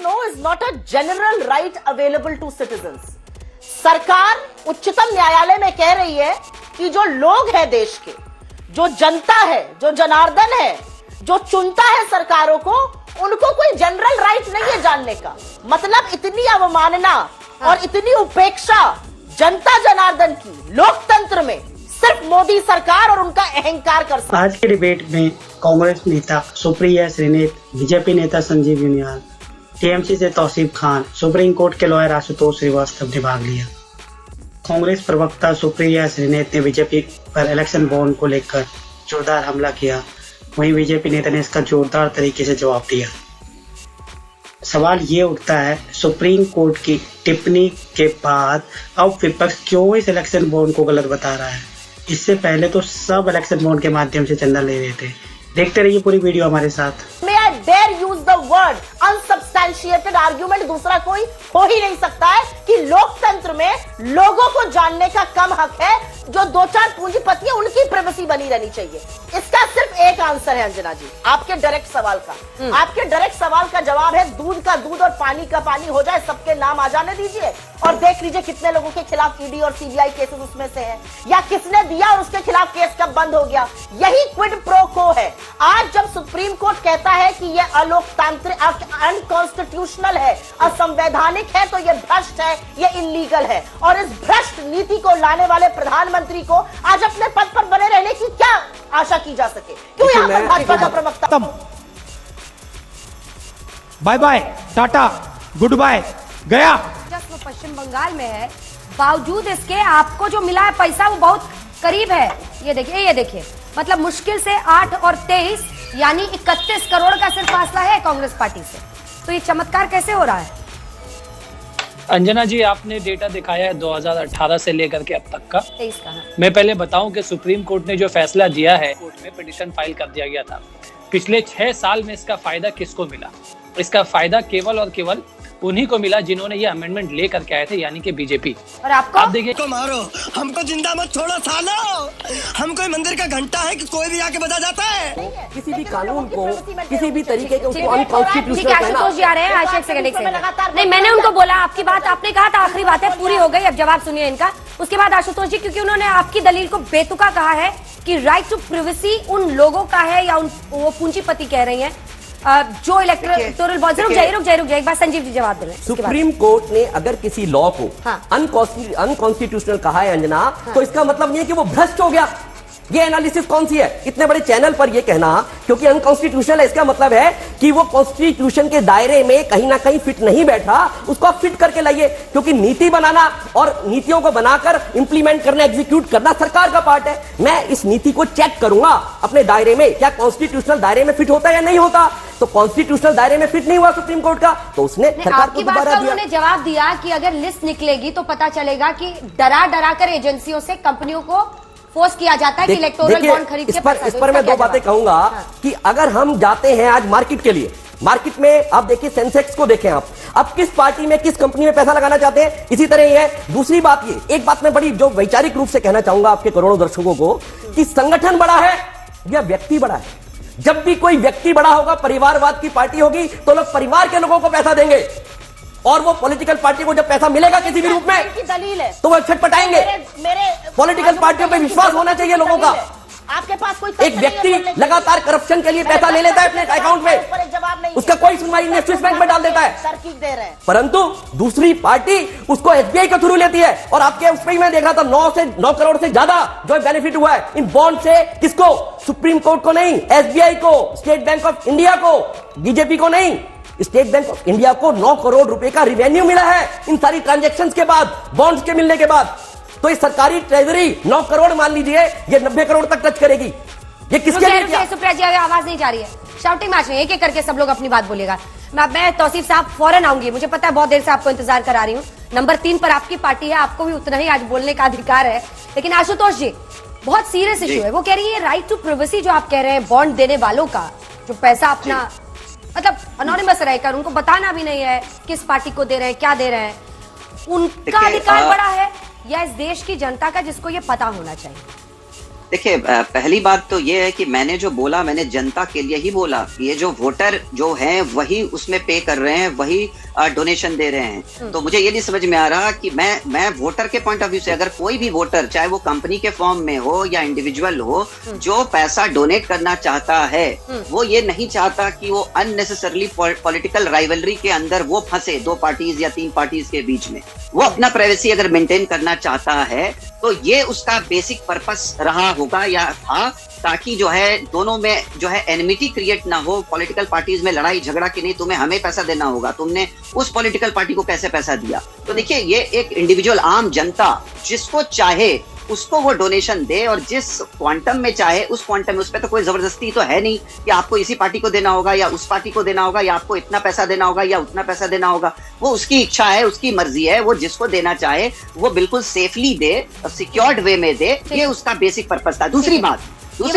know is not a general right available to citizens. सरकार उच्चतम न्यायालय में कह रही है कि जो लोग हैं देश के, जो जनता है, जो जनार्दन है, जो चुनता है सरकारों को, उनको कोई जनरल राइट नहीं है जानने का। मतलब इतनी अवमानना और इतनी उपेक्षा जनता जनार्दन की लोकतंत्र में सिर्फ मोदी सरकार और उनका अहंकार कर सकता है। आज के डिबेट में कांग्रेस नेता सुप्रिया श्रीनेत, बीजेपी नेता संजीव यूनियाल, टीएमसी से तौसीफ खान, सुप्रीम कोर्ट के लॉयर आशुतोष श्रीवास्तव ने भाग लिया। कांग्रेस प्रवक्ता सुप्रिया श्रीनेत ने बीजेपी पर इलेक्शन बॉन्ड को लेकर जोरदार हमला किया, वहीं बीजेपी नेता ने इसका जोरदार तरीके से जवाब दिया। सवाल ये उठता है, सुप्रीम कोर्ट की टिप्पणी के बाद अब विपक्ष क्यों इस इलेक्शन बॉन्ड को गलत बता रहा है? इससे पहले तो सब इलेक्शन बॉन्ड के माध्यम से चंदा ले रहे थे। देखते रहिए पूरी वीडियो हमारे साथ। May I dare use the word unsubstantiated argument? दूसरा कोई हो ही नहीं सकता है कि लोकतंत्र में लोगों को जानने का कम हक है। जो दो चार पूंजीपति है उनकी प्राइवेसी बनी रहनी चाहिए। इसका सिर्फ एक आंसर है अंजना जी, आपके डायरेक्ट सवाल का। आपके डायरेक्ट सवाल का जवाब है दूध का दूध और पानी का पानी हो जाए, सबके नाम आ जाने दीजिए और देख लीजिए कितने लोगों के खिलाफ ईडी और सीबीआई केसेस उसमें से है, या किसने दिया और उसके खिलाफ केस कब बंद हो गया। यही क्विड प्रो को है। आज जब सुप्रीम कोर्ट कहता है कि यह अलोकतांत्रिक, अनकॉन्स्टिट्यूशनल है, असंवैधानिक है, तो यह भ्रष्ट है, यह इलीगल है। और इस भ्रष्ट नीति को लाने वाले प्रधानमंत्री को आज अपने पद पर बने रहने की क्या आशा की जा सके? क्यों यहाँ पर भाजपा का प्रवक्ता? Bye bye, tata, good bye, गया। जब पश्चिम बंगाल में है, बावजूद इसके आपको जो मिला है पैसा वो बहुत करीब है। ये देखिए, मतलब मुश्किल से 8 और 23 यानी 31 करोड़ का सिर्फ फासला है कांग्रेस पार्टी से। तो ये चमत्कार कैसे हो रहा है? अंजना जी, आपने डेटा दिखाया है 2018 से लेकर के अब तक का। 23 का है। मैं पहले बताऊं कि सुप्रीम कोर्ट ने जो फैसला दिया है, कोर्ट में पिटीशन फाइल कर दिया गया था। पिछले 6 साल में इसका फायदा किसको मिला? इसका फायदा केवल और केवल उन्हीं को मिला जिन्होंने ये अमेंडमेंट लेकर के आए थे, यानी कि बीजेपी। और आपको? आप देखिए, को मारो, हमको जिंदा मत छोड़ो सालो। हम कोई मंदिर का घंटा है कि कोई भी आके बजा जाता है। किसी भी कानून को, किसी भी तरीके के उसको अनकॉन्स्टिट्यूशनल कहना। आशुतोष जी आ रहे हैं, एक सेकंड। नहीं, मैंने उनको बोला, आपकी बात आपने कहा था, आखिरी बात है, पूरी हो गई, अब जवाब सुनिए इनका। उसके बाद आशुतोष जी, क्योंकि उन्होंने आपकी दलील को बेतुका कहा है कि राइट टू प्राइवेसी उन लोगों का है, या वो पूंजीपति कह रही हैं जो इलेक्टोरल बॉन्ड। रुक जाइए, एक बार संजीव जी जवाब दे रहे हैं। सुप्रीम कोर्ट ने अगर किसी लॉ को अनकॉन्स्टिट्यूशनल कहा है अंजना, तो इसका मतलब नहीं है कि वो भ्रष्ट हो गया। ये एनालिसिस कौन सी है इतने बड़े चैनल पर ये कहना क्योंकि अनकॉन्स्टिट्यूशनल है, इसका मतलब है कि वो कॉन्स्टिट्यूशन के दायरे में कहीं ना कहीं फिट नहीं बैठा, उसको आप फिट करके लाइए। क्योंकि नीति बनाना और नीतियों को बनाकर इंप्लीमेंट करना, एग्जीक्यूट करना सरकार का पार्ट है। मैं इस नीति को चेक करूंगा अपने दायरे में, क्या कॉन्स्टिट्यूशनल दायरे में फिट होता है या नहीं होता। तो कॉन्स्टिट्यूशनल दायरे में फिट नहीं हुआ सुप्रीम कोर्ट का, तो उसने सरकार को दोबारा दिया। उन्होंने जवाब दिया कि अगर लिस्ट निकलेगी तो पता चलेगा कि डरा कर एजेंसियों से कंपनियों को फोर्स किया जाता है कि इलेक्टोरल बॉन्ड खरीद के। इस पर मैं 2 बातें कहूंगा कि अगर हम जाते हैं आज मार्केट के लिए, मार्केट में आप देखिए सेंसेक्स को देखें आप, अब किस पार्टी में, किस कंपनी में पैसा लगाना चाहते हैं, इसी तरह ही है। दूसरी बात ये, एक बात मैं बड़ी जो वैचारिक रूप से कहना चाहूंगा आपके करोड़ों दर्शकों को, कि संगठन बड़ा है या व्यक्ति बड़ा है। जब भी कोई व्यक्ति बड़ा होगा, परिवारवाद की पार्टी होगी, तो लोग परिवार के लोगों को पैसा देंगे, और वो पॉलिटिकल पार्टी को जब पैसा मिलेगा किसी भी रूप में दलील है तो वो छटपटाएंगे। पॉलिटिकल पार्टियों पे विश्वास होना चाहिए लोगों का। आपके पास कोई एक व्यक्ति लगातार करप्शन के लिए पैसा ले लेता है अपने अकाउंट में, उसका कोई सुनवाई नहीं, स्विस बैंक में डाल देता है, परंतु दूसरी पार्टी उसको एसबीआई के थ्रू लेती है। और आपके उसमें मैं देख रहा था 9 करोड़ से ज्यादा जो बेनिफिट हुआ है इन बॉन्ड से। किसको? सुप्रीम कोर्ट को नहीं, एसबीआई को, स्टेट बैंक ऑफ इंडिया को, बीजेपी को नहीं, स्टेट बैंक ऑफ इंडिया को 9 करोड़ रुपए का रिवेन्यू मिला है इन सारी ट्रांजैक्शंस के बाद, बॉन्ड्स के मिलने के बाद। तो ये सरकारी ट्रेजरी 9 करोड़ मान लीजिए, ये 90 करोड़ तक टच करेगी। ये किसके लिए किया? सुप्रिया जी, आवाज नहीं जा रही है, शाउटिंग मैच में एक करके सब लोग अपनी बात बोलेगा। मैं तौसीफ साहब फौरन आऊंगी, मुझे पता है बहुत देर से आपको इंतजार करा रही हूँ। नंबर 3 पर आपकी पार्टी है, आपको भी उतना ही आज बोलने का अधिकार है। लेकिन आशुतोष जी, बहुत सीरियस इशू है। वो कह रही है राइट टू प्राइवेसी जो आप कह रहे हैं, बॉन्ड देने वालों का जो पैसा अपना मतलब अनोनिमस रहकर उनको बताना भी नहीं है किस पार्टी को दे रहे हैं, क्या दे रहे हैं, उनका अधिकार बड़ा है या इस देश की जनता का जिसको ये पता होना चाहिए? देखिए, पहली बात तो ये है कि मैंने जो बोला मैंने जनता के लिए ही बोला। ये जो वोटर जो हैं वही उसमें पे कर रहे हैं, वही डोनेशन दे रहे हैं। तो मुझे ये नहीं समझ में आ रहा कि मैं वोटर के पॉइंट ऑफ व्यू से, अगर कोई भी वोटर चाहे वो कंपनी के फॉर्म में हो या इंडिविजुअल हो, जो पैसा डोनेट करना चाहता है वो ये नहीं चाहता कि वो अननेसेसरली पॉलिटिकल राइवलरी के अंदर वो फंसे 2 पार्टीज या 3 पार्टीज के बीच में। वो अपना प्राइवेसी अगर मेंटेन करना चाहता है तो ये उसका बेसिक पर्पस रहा होगा या था, ताकि जो है दोनों में जो है एनिमिटी क्रिएट ना हो, पॉलिटिकल पार्टीज में लड़ाई झगड़ा कि नहीं तुम्हें हमें पैसा देना होगा, तुमने उस पॉलिटिकल पार्टी को कैसे पैसा दिया। तो देखिए, ये एक इंडिविजुअल आम जनता जिसको चाहे उसको वो डोनेशन दे और जिस क्वांटम में चाहे उस क्वांटम में, उस पर तो कोई जबरदस्ती तो है नहीं कि आपको इसी पार्टी को देना होगा या उस पार्टी को देना होगा या आपको इतना पैसा देना होगा या उतना पैसा देना होगा। वो उसकी इच्छा है, उसकी मर्जी है, वो जिसको देना चाहे वो बिल्कुल सेफली दे और सिक्योर्ड वे में दे। ये उसका बेसिक पर्पस था। दूसरी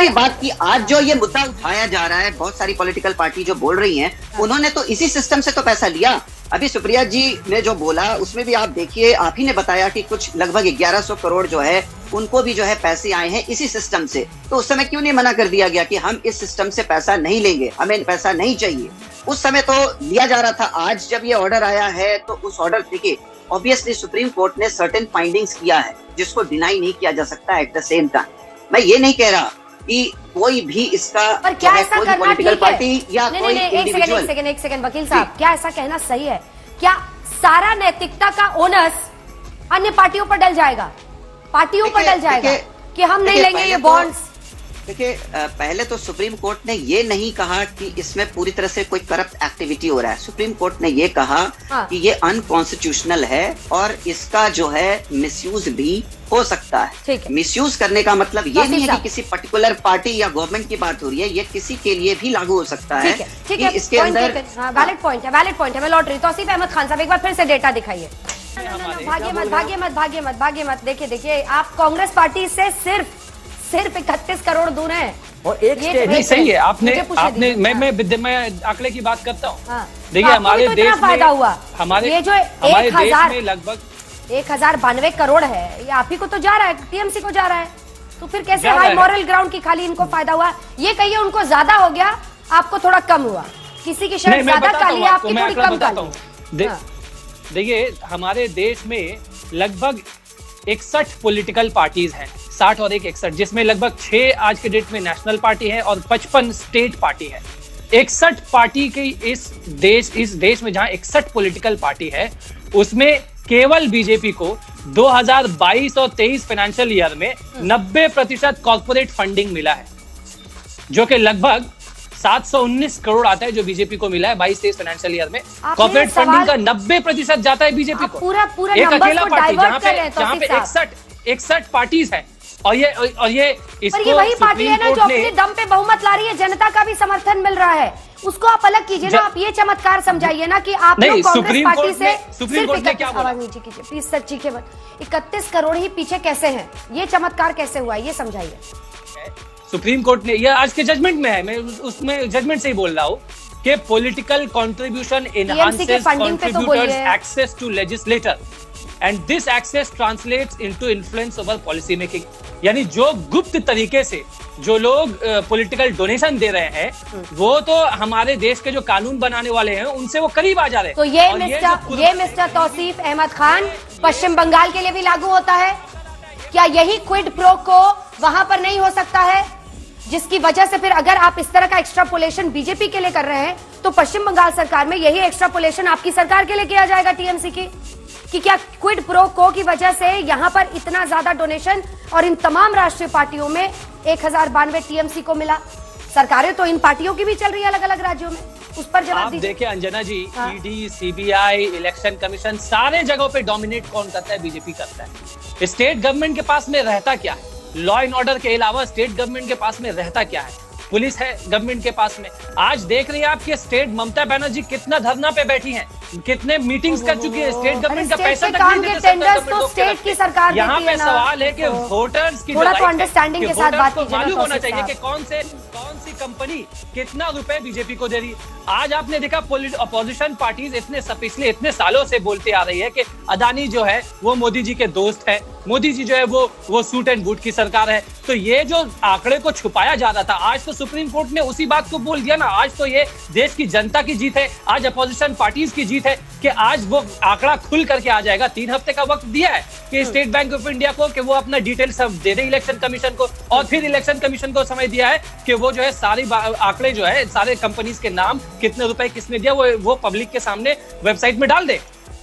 बात कि आज जो ये मुद्दा उठाया जा रहा है, बहुत सारी पॉलिटिकल पार्टी जो बोल रही हैं, उन्होंने तो इसी सिस्टम से तो पैसा लिया। अभी सुप्रिया जी ने जो बोला उसमें भी आप देखिए, आप ही ने बताया कि कुछ लगभग 1100 करोड़ जो है उनको भी जो है पैसे आए हैं इसी सिस्टम से। तो उस समय क्यों नहीं मना कर दिया गया कि हम इस सिस्टम से पैसा नहीं लेंगे, हमें पैसा नहीं चाहिए? उस समय तो लिया जा रहा था। आज जब ये ऑर्डर आया है तो उस ऑर्डर, देखिए ऑब्वियसली सुप्रीम कोर्ट ने सर्टेन फाइंडिंग्स किया है जिसको डिनाई नहीं किया जा सकता। एट द सेम टाइम मैं ये नहीं कह रहा कि कोई भी इसका पर क्या ऐसा करना पॉलिटिकल ठीक है? पार्टी या कोई इंडिविजुअल। एक सेकंड वकील साहब, क्या ऐसा कहना सही है? क्या सारा नैतिकता का ओनस अन्य पार्टियों पर डल जाएगा, पार्टियों पर डल जाएगा कि हम नहीं लेंगे ये बॉन्ड्स? देखिए, पहले तो सुप्रीम कोर्ट ने ये नहीं कहा कि इसमें पूरी तरह से कोई करप्ट एक्टिविटी हो रहा है। सुप्रीम कोर्ट ने ये कहा कि ये अनकॉन्स्टिट्यूशनल है और इसका जो है मिसयूज भी हो सकता है। मिसयूज करने का मतलब ये नहीं है कि किसी पर्टिकुलर पार्टी या गवर्नमेंट की बात हो रही है, ये किसी के लिए भी लागू हो सकता है। ठीक है, इसके अंदर वैलिड पॉइंट है। मैं लॉटरी तौसीफ अहमद खान साहब, एक बार फिर से डेटा दिखाइए। भागिए मत। देखिए, आप कांग्रेस पार्टी से सिर्फ 31 करोड़ दूर हैं और एक स्टेट नहीं सही है। आपने मैं आंकड़े की बात करता हूँ। देखिए, हमारे देश फायदा हुआ, हमारे जो हमारे देश में लगभग 1092 करोड़ है, ये आप ही को तो जा रहा है, टीएमसी को जा रहा है। तो फिर कैसे हाई मॉरल ग्राउंड की खाली इनको फायदा हुआ? ये कहिए उनको ज्यादा हो गया, आपको थोड़ा कम हुआ। किसी की शर्ट ज्यादा काली है, आपकी थोड़ी कम काली। देखिए, हमारे देश में लगभग 61 पॉलिटिकल पार्टीज हैं, 60 और 61, जिसमें लगभग 6 आज के डेट में नेशनल पार्टी है और 55 स्टेट पार्टी है। 61 पार्टी की इस देश में जहां 61 पॉलिटिकल पार्टी है, उसमें केवल बीजेपी को 2022 और 23 फाइनेंशियल ईयर में 90% कॉर्पोरेट फंडिंग मिला है, जो कि लगभग 719 करोड़ आता है जो बीजेपी को मिला है 22-23 फाइनेंशियल ईयर में। कॉर्पोरेट फंडिंग का 90% जाता है बीजेपी को। पूरा एक अकेला पार्टी जहां पे 61 पार्टीज है और ये इसको, पर ये वही पार्टी है ना जो अपने दम पे बहुमत ला रही है, जनता का भी समर्थन मिल रहा है, उसको आप अलग कीजिए ना। आप ये चमत्कार समझाइए ना कि आप लोग कांग्रेस पार्टी से सुप्रीम कोर्ट ने क्या बोला? आवाज नीचे कीजिए प्लीज सर, चीखे मत। 31 करोड़ ही पीछे कैसे हैं? ये चमत्कार कैसे हुआ, ये समझाइए। सुप्रीम कोर्ट ने, यह आज के जजमेंट में है, मैं उसमें जजमेंट से ही बोल रहा हूँ कि political contribution enhances contributors access to legislator and this access translates into influence over policy making. यानी जो गुप्त तरीके से जो लोग पॉलिटिकल डोनेशन दे रहे हैं, वो तो हमारे देश के जो कानून बनाने वाले हैं उनसे वो करीब आ जा रहे हैं। तो ये मिस्टर तौसीफ अहमद खान पश्चिम बंगाल के लिए भी लागू होता है क्या? यही क्विड प्रो को वहां पर नहीं हो सकता है, जिसकी वजह से फिर अगर आप इस तरह का एक्स्ट्रापोलेशन बीजेपी के लिए कर रहे हैं तो पश्चिम बंगाल सरकार में यही एक्स्ट्रापोलेशन आपकी सरकार के लिए किया जाएगा टीएमसी की, कि क्या क्विड प्रो को की वजह से यहां पर इतना ज्यादा डोनेशन और इन तमाम राष्ट्रीय पार्टियों में 1092 टीएमसी को मिला? सरकारें तो इन पार्टियों की भी चल रही है अलग अलग राज्यों में, उस पर जवाब दीजिए। देखिए अंजना जी, ईडी, सीबीआई, इलेक्शन कमीशन, सारे जगहों पे डोमिनेट कौन करता है? बीजेपी करता है। स्टेट गवर्नमेंट के पास में रहता क्या है? लॉ एंड ऑर्डर के अलावा स्टेट गवर्नमेंट के पास में रहता क्या है? पुलिस है गवर्नमेंट के पास में। आज देख रही है आपके स्टेट ममता बनर्जी कितना धरना पे बैठी हैं, कितने मीटिंग्स कर चुकी है। स्टेट गवर्नमेंट का पैसा तक नहीं देते टेंडर्स तो स्टेट की सरकार। यहाँ पे सवाल है कि वोटर्स की थोड़ा तो अंडरस्टैंडिंग के साथ बात कीजिए। मालूम होना चाहिए कि कौन सी कंपनी कितना रुपए बीजेपी को दे रही। आज आपने देखा अपोजिशन पार्टीज पिछले इतने सालों से बोलते आ रही है कि अदानी जो है वो मोदी जी के दोस्त है, मोदी जी जो है वो सूट एंड बूट की सरकार है। तो ये जो आंकड़े को छुपाया जा रहा था, आज तो सुप्रीम कोर्ट ने उसी बात को बोल दिया ना। आज तो ये देश की जनता की जीत है, आज अपोजिशन पार्टीज की जीत है कि आज वो आंकड़ा खुल करके आ जाएगा। 3 हफ्ते का वक्त दिया है कि स्टेट बैंक ऑफ इंडिया को कि वो अपना डिटेल सब दे दे इलेक्शन कमीशन को, और फिर इलेक्शन कमीशन को समय दिया है कि वो जो है सारी आंकड़े जो है सारे कंपनीज के नाम, कितने रुपए किसने दिया, वो पब्लिक के सामने वेबसाइट में डाल दे।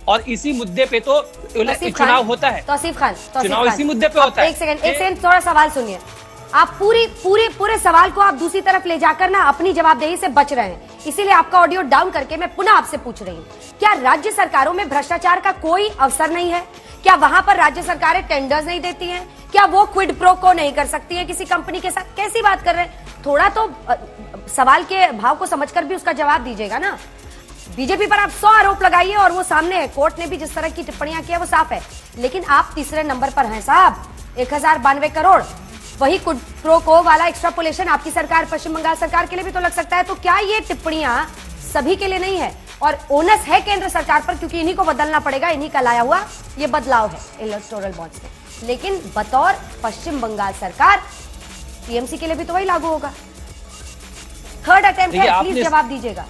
और इसी मुद्दे पे तो चुनाव होता है। तौसीफ खान, चुनाव इसी मुद्दे पे होता है। एक सेकंड थोड़ा सवाल सुनिए। आप पूरे सवाल को आप दूसरी तरफ ले जाकर ना अपनी जवाबदेही से बच रहे हैं, इसीलिए आपका ऑडियो डाउन करके मैं पुनः आपसे पूछ रही हूँ, क्या राज्य सरकारों में भ्रष्टाचार का कोई अवसर नहीं है? क्या वहां पर राज्य सरकारें टेंडर्स नहीं देती हैं? क्या वो क्विड प्रो को नहीं कर सकती है किसी कंपनी के साथ? कैसी बात कर रहे हैं? थोड़ा तो सवाल के भाव को समझकर भी उसका जवाब दीजिएगा ना। बीजेपी पर आप 100 आरोप लगाइए और वो सामने है, कोर्ट ने भी जिस तरह की टिप्पणियां की है वो साफ है, लेकिन आप तीसरे नंबर पर हैं साहब। 1092 करोड़, वही क्विड प्रो को वाला एक्स्ट्रापोलेशन आपकी सरकार, पश्चिम बंगाल सरकार के लिए भी तो लग सकता है। तो क्या ये टिप्पणियां सभी के लिए नहीं है? और ओनस है केंद्र सरकार पर, क्योंकि इन्हीं को बदलना पड़ेगा, इन्हीं का लाया हुआ ये बदलाव है इलेक्टोरल बॉन्ड्स में। लेकिन बतौर पश्चिम बंगाल सरकार टीएमसी के लिए भी तो वही लागू होगा। थर्ड अटेम्प्ट है, प्लीज जवाब दीजिएगा।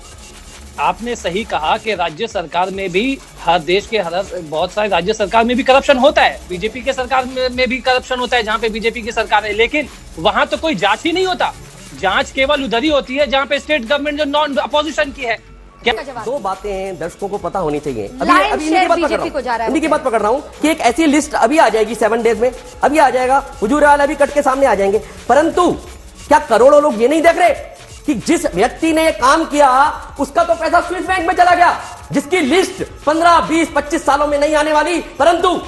आपने सही कहा कि राज्य सरकार में भी, हर देश के बहुत सारे राज्य सरकार में भी करप्शन होता है, बीजेपी के सरकार में भी करप्शन होता है जहां पे बीजेपी की सरकार है, लेकिन वहां तो कोई जांच ही नहीं होता। जांच केवल उधर ही होती है जहां पे स्टेट गवर्नमेंट जो नॉन अपोजिशन की है। क्या 2 बातें दर्शकों को पता होनी चाहिए। अभी इन्हीं की बात पकड़ रहा हूं कि एक ऐसी लिस्ट अभी आ जाएगी 7 डेज में, अभी आ जाएगा, हुजूर आला अभी कट के सामने आ जाएंगे। परंतु क्या करोड़ों लोग ये नहीं देख रहे कि जिस व्यक्ति ने काम किया उसका तो पैसा स्विस बैंक में चला गया, जिसकी लिस्ट 15, 20, 25 सालों में नहीं आने वाली। परंतु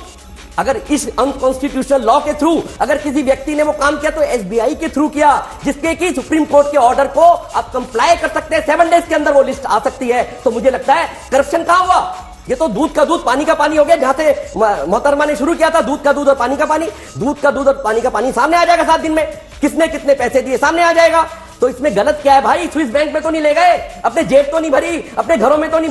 अगर इस अनकॉन्स्टिट्यूशनल लॉ के थ्रू अगर किसी व्यक्ति ने वो काम किया तो एसबीआई के थ्रू किया, जिसके कि सुप्रीम कोर्ट के ऑर्डर को आप कंप्लाई कर सकते हैं, 7 डेज के अंदर वो लिस्ट आ सकती है। तो मुझे लगता है करप्शन कहां हुआ? ये तो दूध का दूध पानी का पानी हो गया। जहां से मोहतरमा ने शुरू किया था, दूध का दूध और पानी का पानी, दूध का दूध और पानी का पानी सामने आ जाएगा 7 दिन में। किसने कितने पैसे दिए सामने आ जाएगा। तो इसमें गलत क्या है भाई? स्विस बैंक में तो नहीं ले गए, अपने जेब तो नहीं भरी, अपने घरों में तो नहीं भरी।